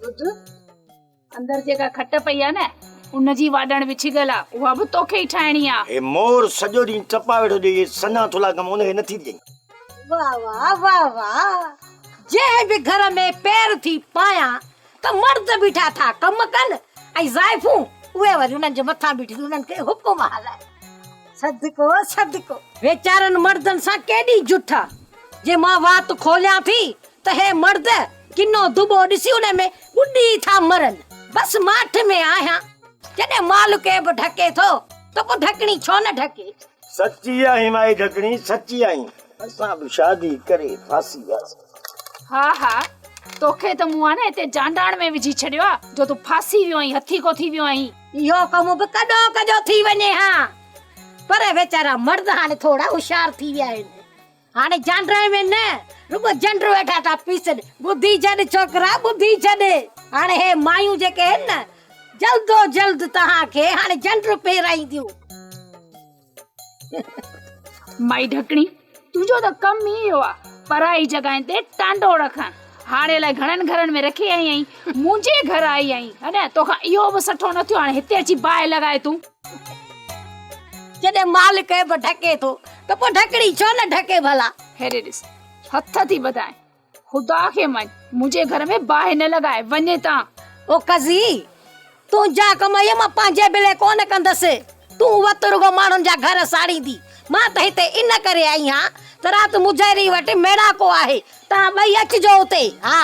अंदर जेका खट पई आ न उनजी वाडण विछी गला उहा भी तोखे ही ठाइणी आ। ए मोर सजो दी चपा वेठो दे सना थोला कम उनखे नथी दी। वाह वाह वाह वाह, जे भी घर में पैर थी पाया त मर्द बीठा था कम कन आई जायफू उहे वरी उनन जे मथा बीठी उनन के हुकुम हलाए। सदको सदको वेचारन मर्दन सा केडी जुठा जे मां बात खोलिया थी त हे मर्द किनो दुबो दिसी उने में गुडी था मरन। बस माठ में आया जने माल के ब ढके थो तो को ढकनी छो न ढके। सच्ची आई माई ढकनी सच्ची आई असा भी शादी करे फांसी वास। हाँ हाँ तोखे त मुआ ने ते जांडाण में विझी छड़ियो आ जो तू फांसी वियो आई हथी को थी वियो आई। यो कम बि कॾो कजो थी वञे हां पर वेचारा मर्द हाणे थोड़ा होशियार थी विया आहिनि। हाणे जांडरे में न रुगो जंडर वेठा था पीसनि। बुद्धि छॾ छोकरा बुद्धि छॾ। हाणे हे मायूं जेके आहिनि न जल्दो जल्द तहां खे हाणे जंडर पेराईंदियूं। माई ढकणी तुझो त कम ही हो आ पराई जगह ते टांडो रखण। हाणे ला घणन घरन में रखी आई आई मुझे घर आई आई अने तोखा इहो बि सठो न थियो। हाणे हिते अची बाहि लगाए तू जॾहिं माल के बि ढके थो त पोइ ढकड़ी छो न ढके भला। हेरे ॾिस हथ थी बधाए खुदा के मन मुझे घर में बाहि न लगाए वने ता। ओ कजी तू जा कमाई मां पंहिंजे बिले कोन कंदसि। तू वत रुगो माण्हुनि जा घर साड़ींदी। मां त हिते इन करे आई हां त रात मुजैरी वटि मेड़ा को आहे तव्हां ॿई अचिजो उते। हा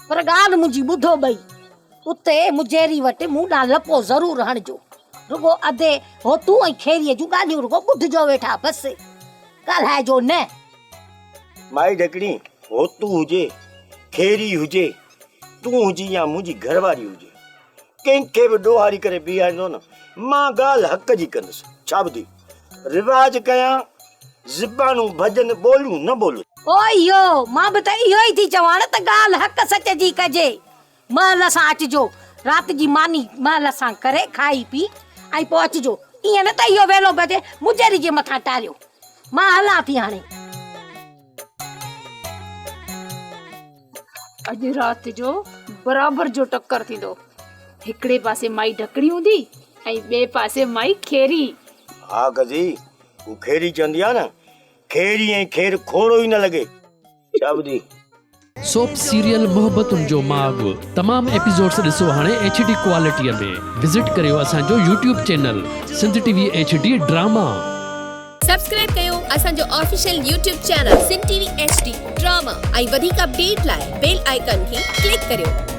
पर ॻाल्हि मुंहिंजी ॿुधो ॿई उते मुजैरी वटि मूं ॾांहुं लपो ज़रूर हणिजो। रुगो अधे हो तूं ऐं खेरीअ जूं ॻाल्हियूं रुगो ॿुधजो वेठा बसि ॻाल्हाइजो न। माई ढकनी हो तू हुजे खेरी हुजे तू हुजी या मुंहिंजी घरवारी हुजे कंहिंखे बि ॾोहारी करे बीहारींदो न मां ॻाल्हि हक़ जी कंदुसि। छा ॿुधी रिवाज कयां ज़बानूं भॼन ॿोलियूं न ॿोलूं। ओ इहो मां बि त इहो ई थी चवां न त ॻाल्हि हक़ सच जी कजे। महल सां अचिजो राति जी मानी महल सां करे खाई पी ऐं पोइ अचिजो। ईअं न त इहो वेलो बजे मुजैरी जे मथां टारियो। मां हलां थी हाणे। अॼु राति जो बराबर जो टक्कर थींदो। हिकड़े पासे माई ढकणी हूंदी ऐं ॿिए पासे माई खेरी। हा गजी तू खेरी चवंदी आहे न खेरी ऐं खेर खोड़ो ई न लॻे। छा ॿुधी सोप सीरियल मोहब्बतुनि जो माग तमाम एपिसोड्स ॾिसो हाणे HD क्वालिटीअ में। विजिट करियो असांजो YouTube channel Sindh TV HD drama. Subscribe कयो असांजो official YouTube channel Sindh TV HD drama ऐं वधीक अपडेट लाइ बेल आइकन खे क्लिक करियो।